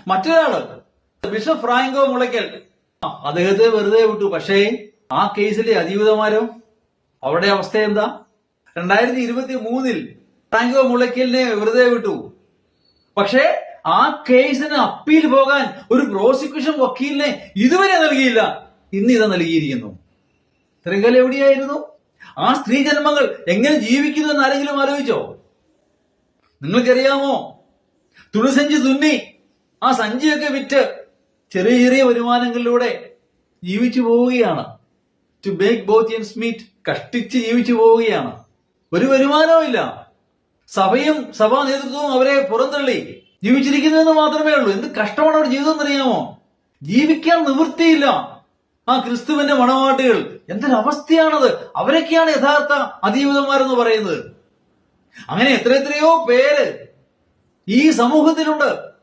മറ്റൊരാള് bishop Franco Mulakkal, അദ്ദേഹത്തെ വെറുതെ വിട്ടു. പക്ഷേ ആ കേസിലെ അധിപതിമാരോ, അവരുടെ അവസ്ഥ എന്താ? 2023 ഫ്രാങ്കോ മുളയ്ക്കലിനെ വെറുതെ വിട്ടു. പക്ഷേ ആ കേസിന് അപ്പീൽ പോകാൻ ഒരു പ്രോസിക്യൂഷൻ വക്കീലിനെ ഇതുവരെ നൽകിയില്ല. ഇന്ന് ഇത് നൽകിയിരിക്കുന്നു. ഇത്രയും കാലം എവിടെയായിരുന്നു? ആ സ്ത്രീ ജന്മങ്ങൾ എങ്ങനെ ജീവിക്കുന്നു എന്ന് ആരെങ്കിലും ആലോചിച്ചോ? നിങ്ങൾക്കറിയാമോ, തുണിസഞ്ചി തുന്നി ആ സഞ്ചിയൊക്കെ വിറ്റ് ചെറിയ ചെറിയ വരുമാനങ്ങളിലൂടെ ജീവിച്ചു പോവുകയാണ്. To make both ends meet, കഷ്ടിച്ച് ജീവിച്ചു പോവുകയാണ്. ഒരു വരുമാനവും ഇല്ല. സഭയും സഭാ നേതൃത്വവും അവരെ പുറന്തള്ളി ജീവിച്ചിരിക്കുന്നതെന്ന് മാത്രമേ ഉള്ളൂ. എന്ത് കഷ്ടമാണ് അവർ ജീവിതം എന്നറിയാമോ? ജീവിക്കാൻ നിവൃത്തിയില്ല. ആ ക്രിസ്തുവിന്റെ മണവാട്ടികൾ, എന്തൊരവസ്ഥയാണത്! അവരൊക്കെയാണ് യഥാർത്ഥ അധിപതിമാരെന്ന് പറയുന്നത്. അങ്ങനെ എത്രയെത്രയോ പേര് ഈ സമൂഹത്തിലുണ്ട്.